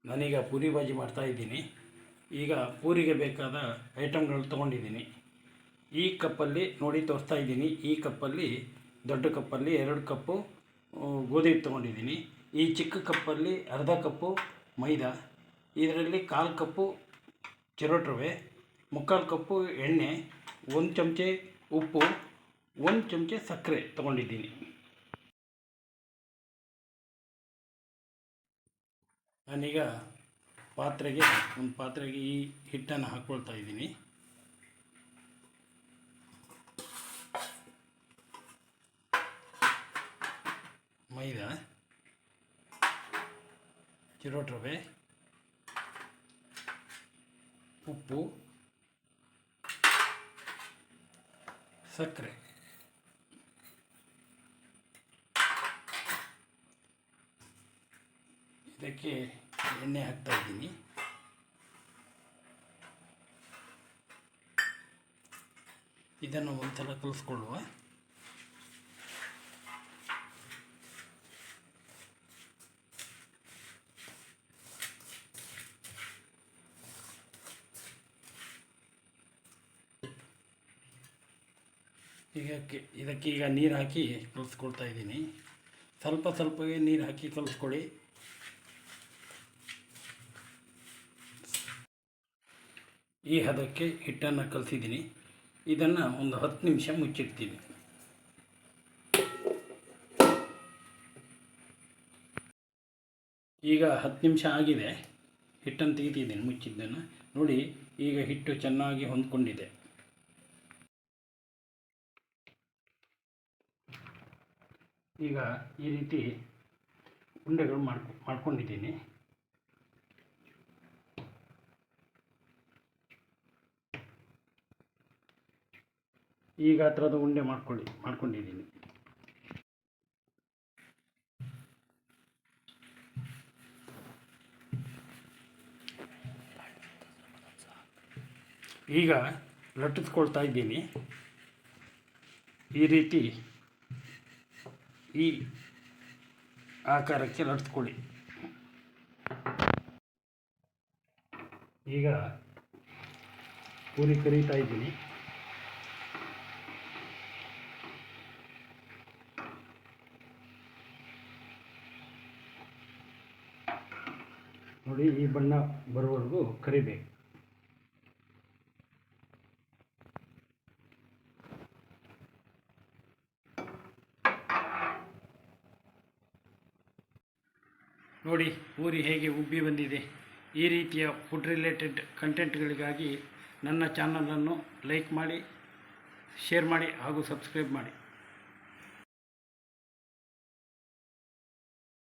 ನಾನೀಗ ಪೂರಿ ಭಾಜಿ ಮಾಡ್ತಾಯಿದ್ದೀನಿ. ಈಗ ಪೂರಿಗೆ ಬೇಕಾದ ಐಟಮ್ಗಳು ತೊಗೊಂಡಿದ್ದೀನಿ. ಈ ಕಪ್ಪಲ್ಲಿ ನೋಡಿ ತೋರಿಸ್ತಾ ಇದ್ದೀನಿ. ಈ ಕಪ್ಪಲ್ಲಿ, ದೊಡ್ಡ ಕಪ್ಪಲ್ಲಿ 2 ಕಪ್ಪು ಗೋಧಿ ಹಿಟ್ಟು ತೊಗೊಂಡಿದ್ದೀನಿ. ಈ ಚಿಕ್ಕ ಕಪ್ಪಲ್ಲಿ ಅರ್ಧ ಕಪ್ಪು ಮೈದಾ, ಇದರಲ್ಲಿ 1/4 ಕಪ್ಪು ಚಿರೋಟಿ ರವೆ, 3/4 ಕಪ್ಪು ಎಣ್ಣೆ, 1 ಚಮಚೆ ಉಪ್ಪು, 1 ಚಮಚೆ ಸಕ್ಕರೆ ತೊಗೊಂಡಿದ್ದೀನಿ. ನಾನೀಗ ಒಂದು ಪಾತ್ರೆಗೆ ಈ ಹಿಟ್ಟನ್ನು ಹಾಕ್ಕೊಳ್ತಾ ಇದ್ದೀನಿ. ಮೈದಾ, ಚಿರೋಟಿ ರವೆ, ಉಪ್ಪು, ಸಕ್ಕರೆ, ಇದಕ್ಕೆ ಎಣ್ಣೆ ಹಾಕ್ತಾ ಇದ್ದೀನಿ. ಇದನ್ನು ಒಂದ್ಸಲ ಕಲಿಸ್ಕೊಳ್ಳುವ. ಇದಕ್ಕೆ ಈಗ ನೀರು ಹಾಕಿ ಕಲಿಸ್ಕೊಳ್ತಾ ಇದ್ದೀನಿ. ಸ್ವಲ್ಪವೇ ನೀರು ಹಾಕಿ ಕಲಿಸ್ಕೊಳ್ಳಿ. ಈ ಹದಕ್ಕೆ ಹಿಟ್ಟನ್ನು ಕಲಿಸಿದ್ದೀನಿ. ಇದನ್ನು ಒಂದು 10 ನಿಮಿಷ ಮುಚ್ಚಿಡ್ತೀನಿ. ಈಗ 10 ನಿಮಿಷ ಆಗಿದೆ. ಹಿಟ್ಟನ್ನು ತೆಗಿತಿದ್ದೀನಿ ಮುಚ್ಚಿದ್ದನ್ನು. ನೋಡಿ, ಈಗ ಹಿಟ್ಟು ಚೆನ್ನಾಗಿ ಹೊಂದ್ಕೊಂಡಿದೆ. ಈಗ ಈ ರೀತಿ ಉಂಡೆಗಳು ಮಾಡ್ಕೊಂಡಿದ್ದೀನಿ. ಈ ಗಾತ್ರದ ಉಂಡೆ ಮಾಡ್ಕೊಂಡಿದ್ದೀನಿ. ಈಗ ಲಟ್ಟಿಸ್ಕೊಳ್ತಾ ಇದ್ದೀನಿ. ಈ ರೀತಿ ಈ ಆಕಾರಕ್ಕೆ ಲಟ್ಟಿಸ್ಕೊಳ್ಳಿ. ಈಗ ಪೂರಿ ಕರೀತಾ ಇದ್ದೀನಿ. ನೋಡಿ, ಈ ಬಣ್ಣ ಬರುವವರೆಗೂ ಕರಿಬೇಕು. ನೋಡಿ, ಪೂರಿ ಹೇಗೆ ಉಬ್ಬಿ ಬಂದಿದೆ. ಈ ರೀತಿಯ ಫುಡ್ ರಿಲೇಟೆಡ್ ಕಂಟೆಂಟ್ಗಳಿಗಾಗಿ ನನ್ನ ಚಾನಲನ್ನು ಲೈಕ್ ಮಾಡಿ, ಶೇರ್ ಮಾಡಿ ಹಾಗೂ ಸಬ್ಸ್ಕ್ರೈಬ್ ಮಾಡಿ.